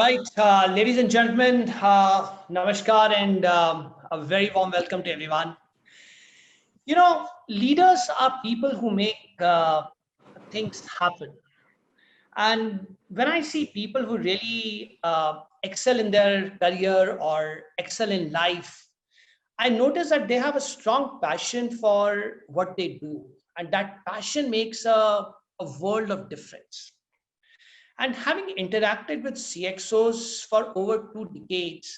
right, ladies and gentlemen, namaskar and a very warm welcome to everyone. Leaders are people who make things happen. And when I see people who really excel in their career or excel in life, I notice that they have a strong passion for what they do. And that passion makes a world of difference. And having interacted with CXOs for over 2 decades,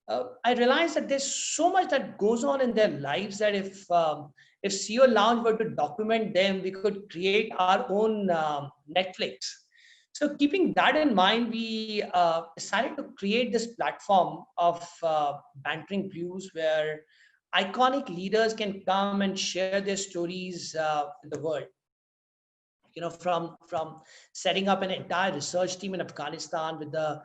I realized that there's so much that goes on in their lives that if CEO Lounge were to document them, we could create our own Netflix. So keeping that in mind, we decided to create this platform of Bantering Blues where iconic leaders can come and share their stories with the world. From setting up an entire research team in Afghanistan with the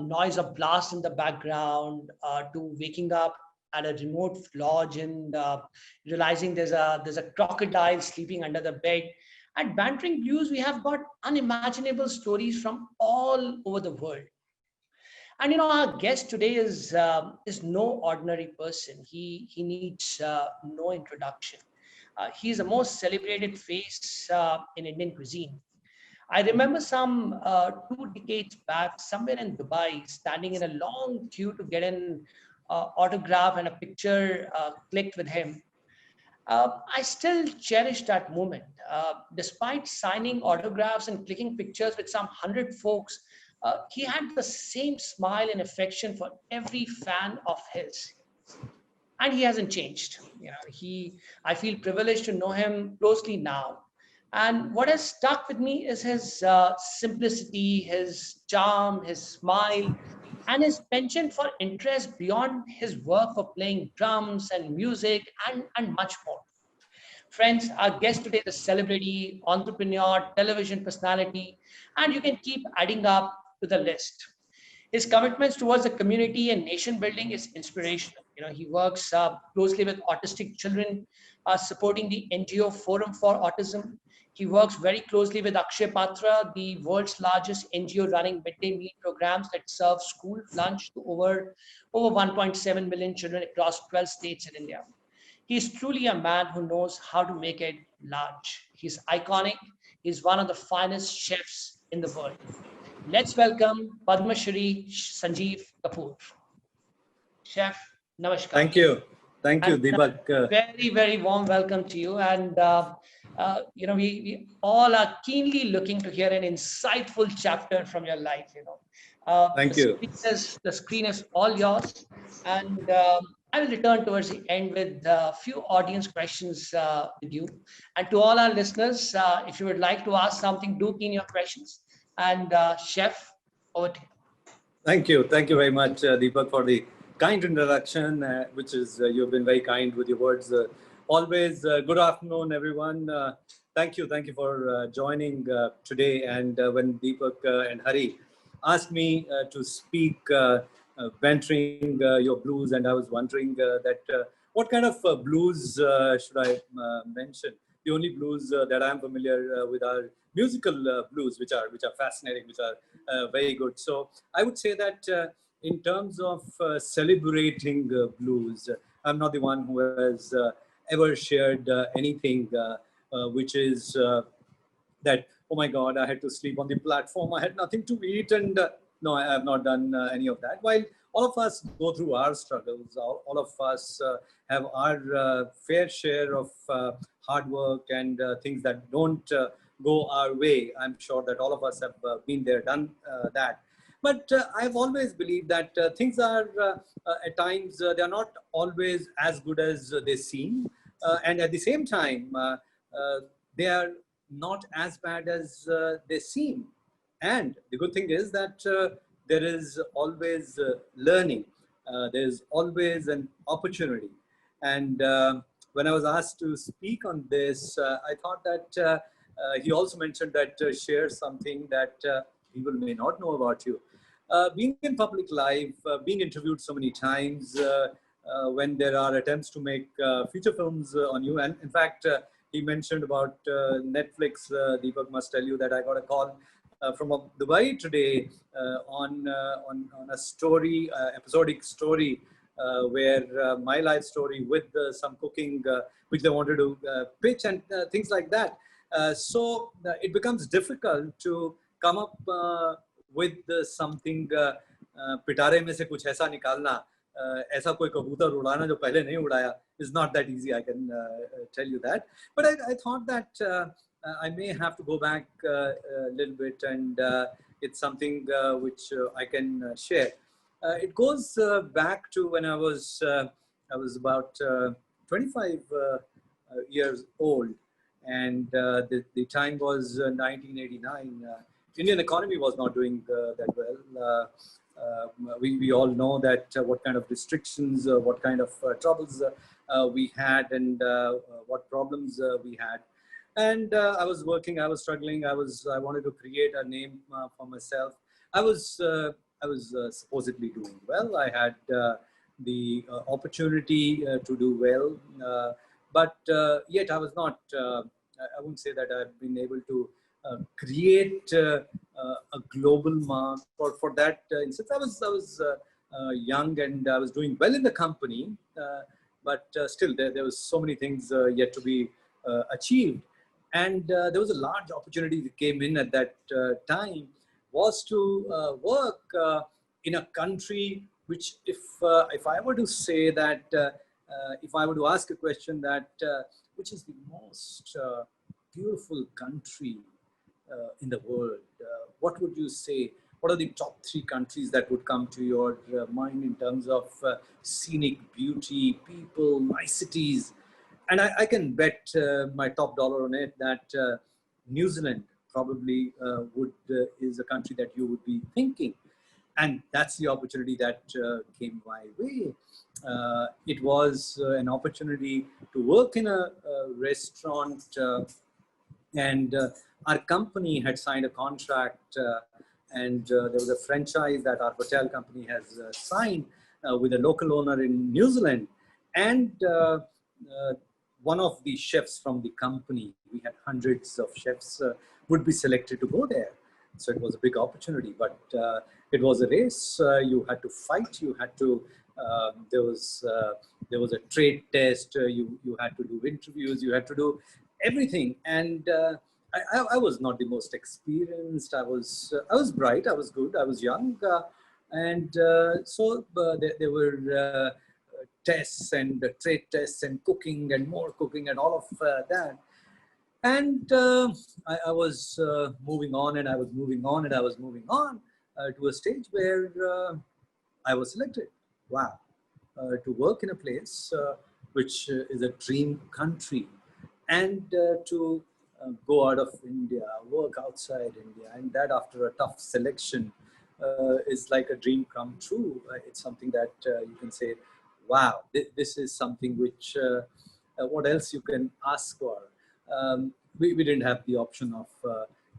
noise of blast in the background, to waking up at a remote lodge and realizing there's a crocodile sleeping under the bed. At Bantering Views, we have got unimaginable stories from all over the world. And our guest today is no ordinary person. He needs no introduction. He's the most celebrated face in Indian cuisine. I remember some 2 decades back, somewhere in Dubai, standing in a long queue to get an autograph and a picture clicked with him. I still cherish that moment. Despite signing autographs and clicking pictures with some 100 folks, he had the same smile and affection for every fan of his, and he hasn't changed. I feel privileged to know him closely now, and what has stuck with me is his simplicity, his charm, his smile, and his penchant for interest beyond his work for playing drums and music and much more. Friends, our guest today is a celebrity, entrepreneur, television personality, and you can keep adding up to the list. His commitments towards the community and nation building is inspirational. He works closely with autistic children, supporting the NGO Forum for Autism. He works very closely with Akshay Patra, the world's largest NGO running midday meal programs that serve school lunch to over 1.7 million children across 12 states in India. He is truly a man who knows how to make it large. He's iconic. He's one of the finest chefs in the world. Let's welcome Padma Shri Sanjeev Kapoor. Chef, namaskar. Thank you, Deepak. Very, very warm welcome to you. And we all are keenly looking to hear an insightful chapter from your life. Thank you. The screen is all yours, and I will return towards the end with a few audience questions with you. And to all our listeners, if you would like to ask something, do key in your questions. And Chef, over to you. Thank you very much, Deepak, for the kind introduction, which is you've been very kind with your words. Always good afternoon, everyone. Thank you for joining today. And when Deepak and Hari asked me to speak, venturing your blues, and I was wondering what kind of blues should I mention? The only blues that I'm familiar with are musical blues, which are fascinating, which are very good. So I would say that in terms of celebrating blues, I'm not the one who has ever shared anything which is that, oh my God, I had to sleep on the platform, I had nothing to eat, and no, I have not done any of that. While all of us go through our struggles, all of us have our fair share of hard work and things that don't go our way. I'm sure that all of us have been there, done that. But I've always believed that things are, at times, they're not always as good as they seem. And at the same time, they are not as bad as they seem. And the good thing is that there is always learning. There's always an opportunity. And when I was asked to speak on this, I thought that he also mentioned that share something that people may not know about you. Being in public life, being interviewed so many times, when there are attempts to make feature films on you. And in fact, he mentioned about Netflix. Deepak must tell you that I got a call from Dubai today on a story, episodic story, where my life story with some cooking, which they wanted to pitch and things like that. So it becomes difficult to come up with something. पिटारे में से कुछ ऐसा निकालना, ऐसा कोई कबूतर उड़ाना जो पहले नहीं उड़ाया is not that easy. I can tell you that. But I thought that I may have to go back a little bit, and it's something which I can share. It goes back to when I was about 25 years old, and the time was 1989. Indian economy was not doing that well. We all know that what kind of restrictions, what kind of troubles we had, and what problems we had. And I was working, I was struggling, I wanted to create a name for myself. I was supposedly doing well. I had the opportunity to do well, but yet I was not. I wouldn't say that I've been able to create a global mark. For that instance, I was young, and I was doing well in the company, but still there was so many things yet to be achieved. And there was a large opportunity that came in at that time, was to work in a country which, if I were to say that, if I were to ask a question that which is the most beautiful country in the world, what would you say? What are the top 3 countries that would come to your mind in terms of scenic beauty, people, niceties? And I can bet my top dollar on it that New Zealand probably is a country that you would be thinking. And that's the opportunity that came my way. It was an opportunity to work in a restaurant, and our company had signed a contract, and there was a franchise that our hotel company has signed with a local owner in New Zealand. And one of the chefs from the company, we had hundreds of chefs, would be selected to go there. So it was a big opportunity, but it was a race. You had to fight. You had to. There was a trade test. You had to do interviews. You had to do everything. And I was not the most experienced. I was bright. I was good. I was young, and so there were tests and trade tests and cooking and more cooking and all of that. And I was moving on, and I was moving on, and I was moving on to a stage where I was selected. Wow. To work in a place which is a dream country, and to go out of India, work outside India, and that after a tough selection is like a dream come true. It's something that you can say, wow, this is something which, what else you can ask for? We didn't have the option of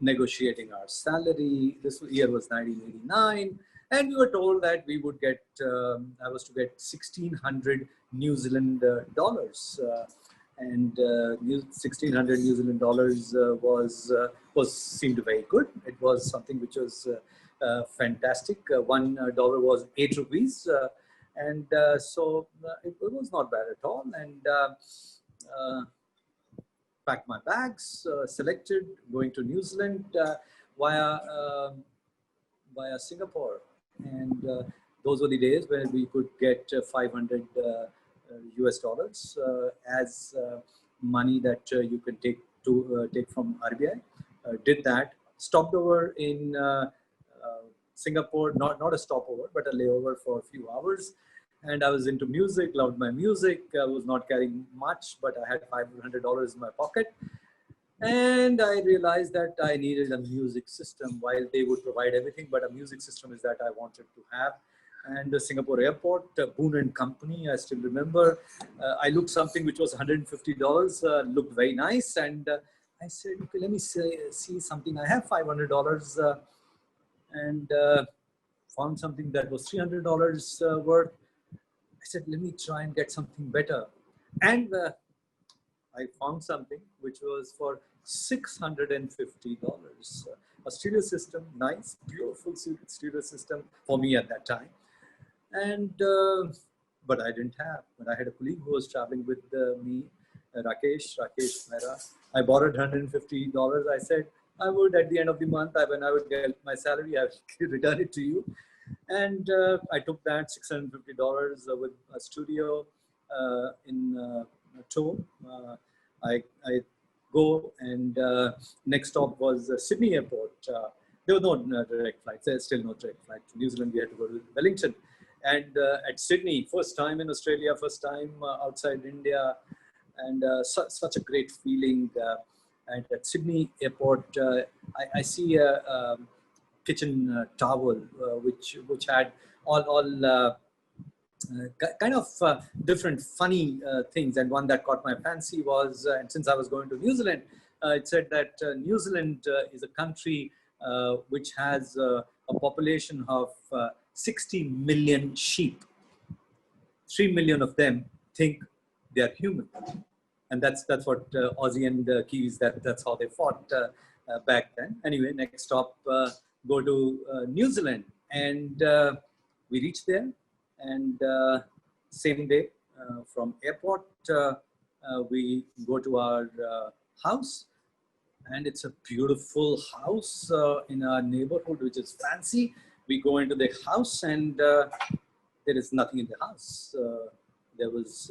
negotiating our salary. This year was 1989. And we were told that we would get, I was to get 1,600 New Zealand dollars. And 1,600 New Zealand dollars seemed very good. It was something which was fantastic. $1 was 8 rupees. And so it was not bad at all. And packed my bags, selected, going to New Zealand via Singapore. And those were the days where we could get 500 US dollars as money that you can take from RBI. Did that, stopped over in Singapore, not a stopover, but a layover for a few hours. And I was into music, loved my music. I was not carrying much, but I had $500 in my pocket. And I realized that I needed a music system. While they would provide everything, but a music system is that I wanted to have. And the Singapore airport, Boon and Company, I still remember. I looked something which was $150, looked very nice. And I said, okay, let me see something. I have $500 and found something that was $300 worth. I said, let me try and get something better. And I found something which was for $650. A stereo system, nice, beautiful stereo system for me at that time. And but I didn't have. But I had a colleague who was traveling with me, Rakesh Mehra. I borrowed $150. I said I would at the end of the month, when I would get my salary, I would return it to you. And I took that $650 with a studio in tow. I go, and next stop was Sydney Airport. There were no direct flights. There's still no direct flight to New Zealand. We had to go to Wellington. And at Sydney, first time in Australia, first time outside India, and such a great feeling. And at Sydney Airport, I see a kitchen towel which had all kind of different funny things. And one that caught my fancy was, and since I was going to New Zealand, it said that New Zealand is a country which has a population of 60 million sheep. 3 million of them think they are human. And that's what Aussie and Kiwis, that's how they fought back then. Anyway, next stop, go to New Zealand. And we reached there. And same day from airport, we go to our house. And it's a beautiful house in our neighborhood, which is fancy. We go into the house, and there is nothing in the house. There's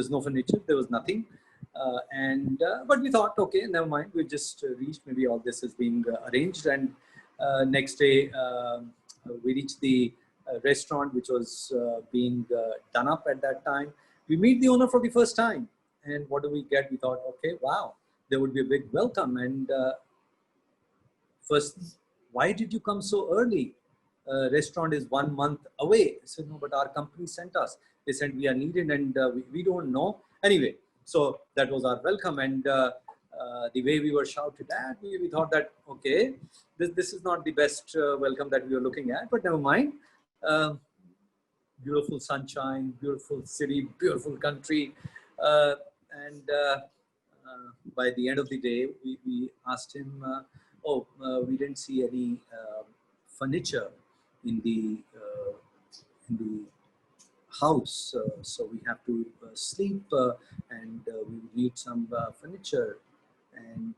no furniture. There was nothing. But we thought, okay, never mind. We just reached. Maybe all this is being arranged. And next day, we reached the restaurant, which was being done up at that time. We meet the owner for the first time. And what do we get? We thought, okay, wow, there would be a big welcome. And first, why did you come so early? Restaurant is 1 month away. I said, no, but our company sent us. They said we are needed, and we don't know. Anyway, so that was our welcome. And the way we were shouted at, we thought that, okay, this is not the best welcome that we were looking at, but never mind. Beautiful sunshine, beautiful city, beautiful country. By the end of the day, we asked him, we didn't see any furniture in the house, so we have to sleep, and we need some furniture and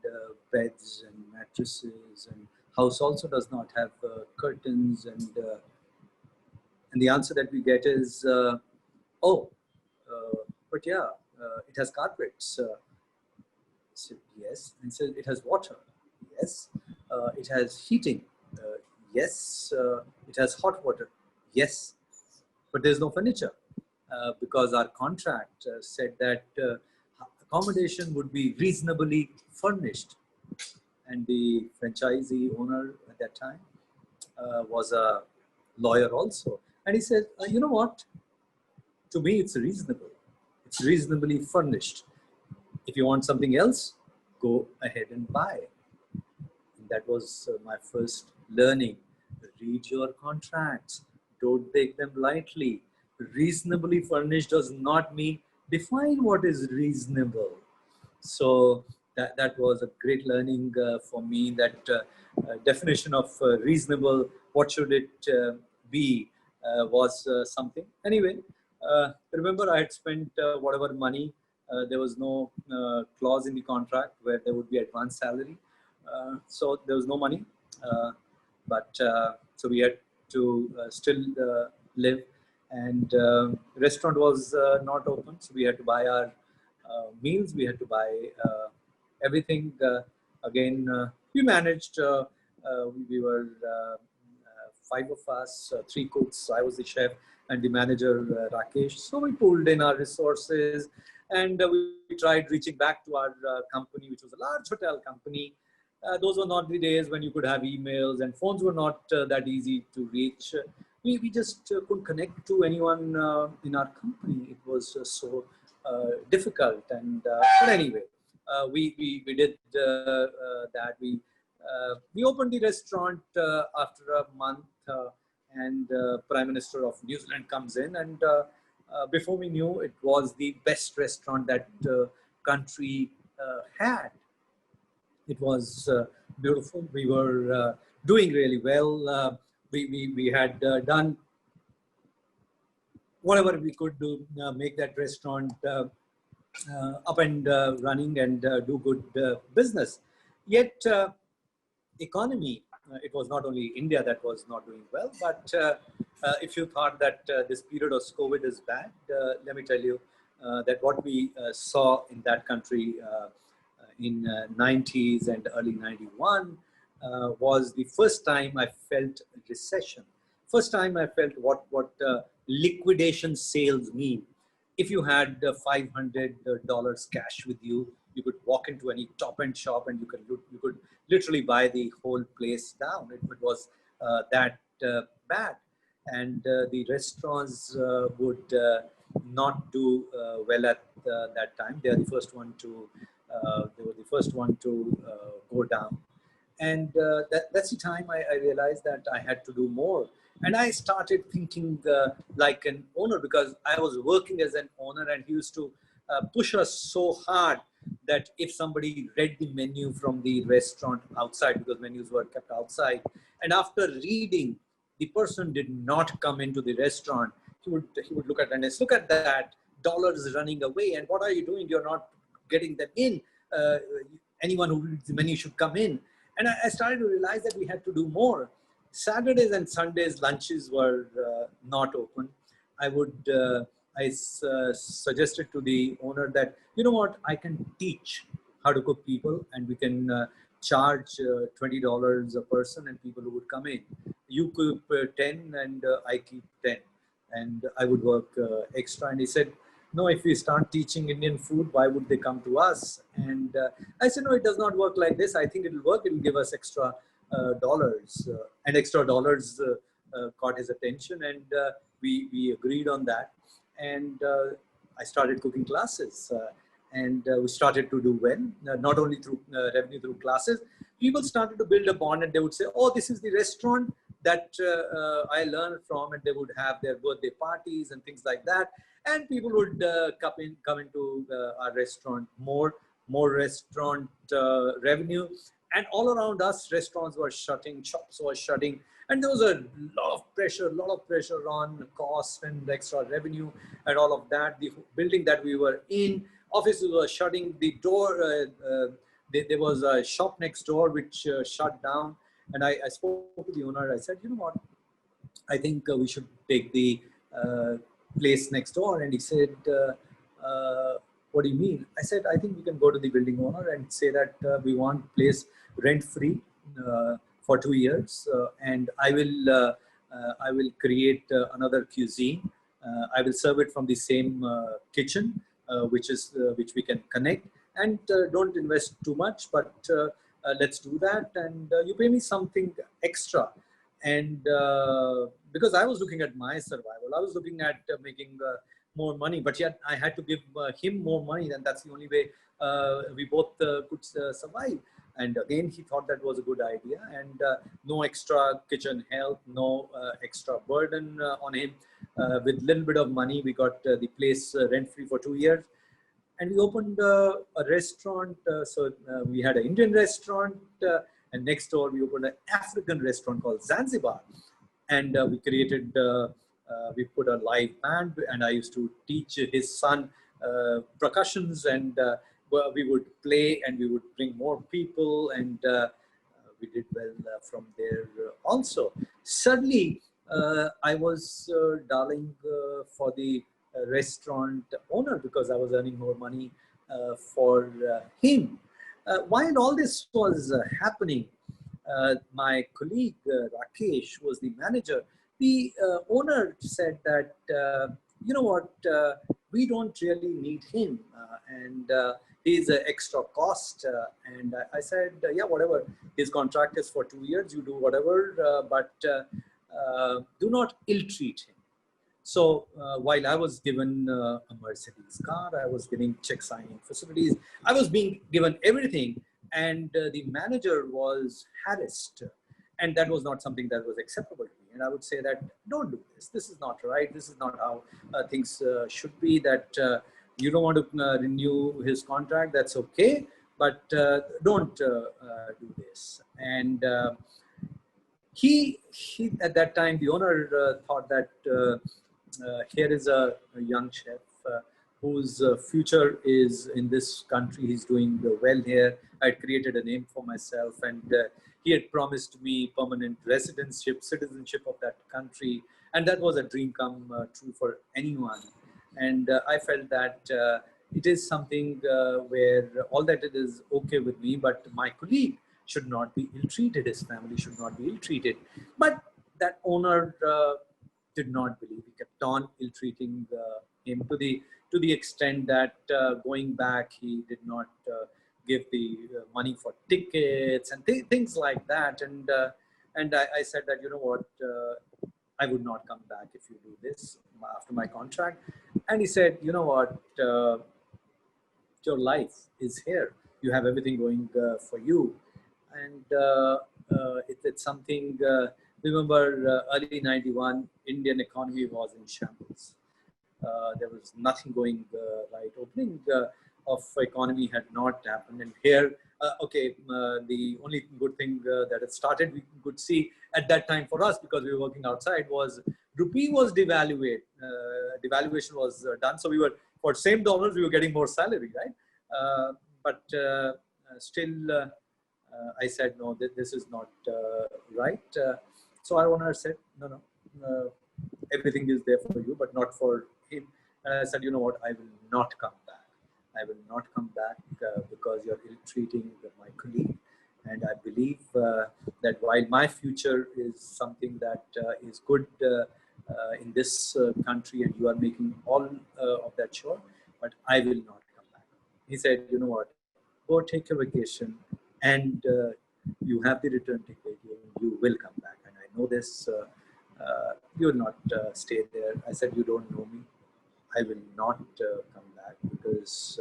beds and mattresses, and house also does not have curtains, and the answer that we get is, but yeah, it has carpets. I said, yes. And said, it has water. Yes. It has heating. Yes. It has hot water. Yes. But there's no furniture because our contract said that accommodation would be reasonably furnished. And the franchisee owner at that time was a lawyer also. And he said, you know what? To me, it's reasonable. It's reasonably furnished. If you want something else, go ahead and buy. And that was my first learning. Read your contracts. Don't take them lightly. Reasonably furnished does not mean define what is reasonable. So that was a great learning for me, that definition of reasonable, what should it be, was something. Anyway, remember I had spent whatever money. There was no clause in the contract where there would be advance salary. So there was no money. So we had to still live, and restaurant was not open. So we had to buy our meals. We had to buy everything. Again, we managed. We were 5 of us, 3 cooks. I was the chef and the manager, Rakesh. So we pulled in our resources, and we tried reaching back to our company, which was a large hotel company. Those were not the days when you could have emails, and phones were not that easy to reach. We just couldn't connect to anyone in our company. It was so difficult. And but anyway, we did that. We opened the restaurant after a month, and Prime Minister of New Zealand comes in, and before we knew, it was the best restaurant that country had. It was beautiful. We were doing really well. We had done whatever we could to make that restaurant up and running and do good business. Yet, economy, it was not only India that was not doing well, but if you thought that this period of COVID is bad, let me tell you that what we saw in that country in 90s and early 91 was the first time I felt recession. First time I felt what liquidation sales mean. If you had $500 cash with you, you could walk into any top-end shop and you could literally buy the whole place down. It was that bad, and the restaurants would not do well at that time. They are the first one to they were the first one to go down, and that's the time I realized that I had to do more. And I started thinking like an owner, because I was working as an owner, and he used to push us so hard that if somebody read the menu from the restaurant outside, because menus were kept outside, and after reading, the person did not come into the restaurant, he would look at it and say, look at that, dollars running away, and what are you doing? You're not getting them in. Uh, Anyone who reads the menu should come in. And I started to realize that we had to do more. Saturdays and Sundays lunches were not open. I would suggested to the owner that, you know what, I can teach how to cook people, and we can charge $20 a person, and people who would come in. You cook 10 and I keep 10, and I would work extra. And he said, no, if we start teaching Indian food, why would they come to us? And I said, no, it does not work like this. I think it'll work. It'll give us extra dollars, and extra dollars caught his attention, and we agreed on that. And I started cooking classes, and we started to do well, not only through revenue through classes. People started to build a bond, and they would say, oh, this is the restaurant that I learned from, and they would have their birthday parties and things like that. And people would come into our restaurant, more restaurant revenue. And all around us, restaurants were shutting, shops were shutting. And there was a lot of pressure on cost and extra revenue and all of that. The building that we were in, offices were shutting. The door, there was a shop next door which shut down. And I spoke to the owner. I said, you know what, I think we should take the place next door. And he said, what do you mean? I said, I think we can go to the building owner and say that we want place rent-free for 2 years, and I will create another cuisine. I will serve it from the same kitchen, which we can connect, and don't invest too much, but let's do that, and you pay me something extra. And because I was looking at my survival, I was looking at making more money, but yet I had to give him more money, and that's the only way we both could survive. And again, he thought that was a good idea, and no extra kitchen help, no extra burden on him. With little bit of money, we got the place rent-free for 2 years, and we opened a restaurant. So we had an Indian restaurant, and next door we opened an African restaurant called Zanzibar, and we created. We put a live band, and I used to teach his son percussions, and we would play, and we would bring more people, and we did well from there also. Suddenly, I was darling for the restaurant owner, because I was earning more money for him. While all this was happening, my colleague Rakesh was the manager. The owner said that, you know what, we don't really need him, and he's an extra cost. And I said, yeah, whatever. His contract is for 2 years. You do whatever, but do not ill-treat him. So while I was given a Mercedes car, I was getting check signing facilities, I was being given everything, and the manager was harassed, and that was not something that was acceptable to me. And I would say that, don't do this. This is not right. This is not how things should be. That you don't want to renew his contract, that's okay, but don't do this. And he at that time, the owner thought that here is a young chef whose future is in this country. He's doing well here. I had created a name for myself, and he had promised me permanent citizenship of that country, and that was a dream come true for anyone. And I felt that it is something where all that it is okay with me, but my colleague should not be ill-treated. His family should not be ill-treated. But that owner did not believe. He kept on ill-treating him to the extent that going back, he did not give the money for tickets and things like that. And I said that, you know what, I would not come back if you do this after my contract. And he said, you know what, your life is here. You have everything going for you. And it's something, remember early 91, Indian economy was in shambles. There was nothing going right. Opening of economy had not happened. And here, the only good thing that had started, we could see at that time for us, because we were working outside, was rupee was devalued. Devaluation was done. So we were, for same dollars, we were getting more salary, right? But still, I said, no, this is not right. So our owner said, no, everything is there for you, but not for him. And I said, you know what, I will not come back. I will not come back because you're ill-treating my colleague. And I believe that while my future is something that is good in this country, and you are making all of that sure, but I will not come back. He said, you know what, go take your vacation, and you have the return ticket, you will come back. And I know this, you will not stay there. I said, you don't know me. I will not come back, because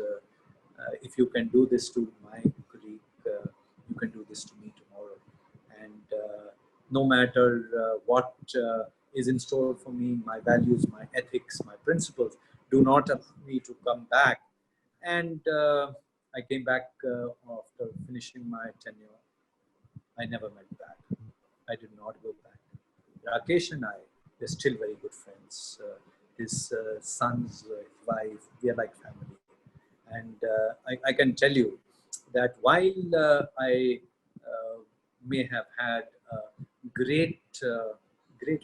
if you can do this to my colleague, you can do this to me tomorrow. And no matter what is in store for me, my values, my ethics, my principles do not allow me to come back. And I came back after finishing my tenure. I never went back. I did not go back. Rakesh and I, we're still very good friends. His son's wife, we are like family. And I can tell you that while I may have had a great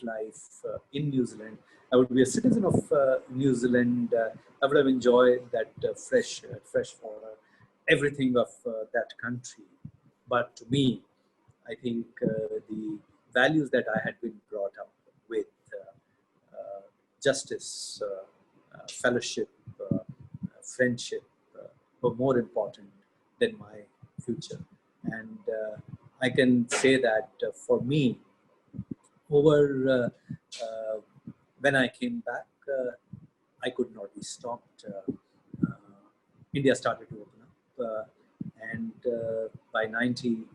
life in New Zealand, I would be a citizen of New Zealand. I would have enjoyed that fresh water, everything of that country. But to me, I think the values that I had been brought up with, justice, fellowship, friendship, were more important than my future. And I can say that for me, over when I came back, I could not be stopped. India started to open up, and by 92,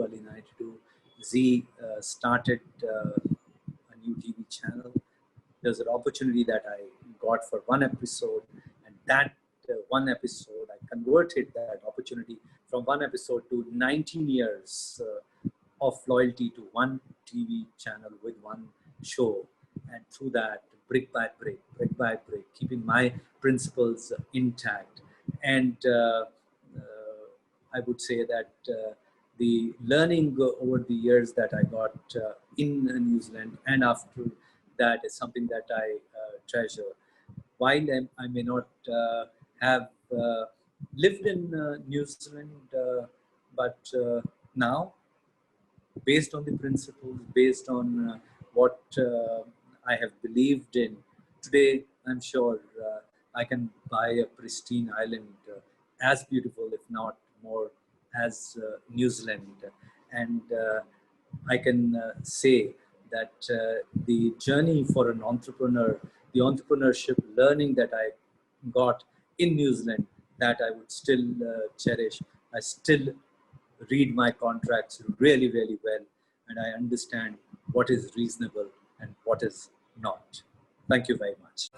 early 92, Z started a new TV channel. There's an opportunity that I got for one episode, and that one episode, I converted that opportunity from one episode to 19 years of loyalty to one TV channel with one show. And through that, brick by brick, keeping my principles intact. And I would say that the learning over the years that I got in New Zealand and after that is something that I treasure. While I may not have lived in New Zealand, but now, based on the principles, based on what I have believed in, today I'm sure I can buy a pristine island as beautiful, if not more, as New Zealand. And I can say that the journey for an entrepreneur, the entrepreneurship learning that I got in New Zealand, that I would still cherish. I still read my contracts really, really well, and I understand what is reasonable and what is not. Thank you very much.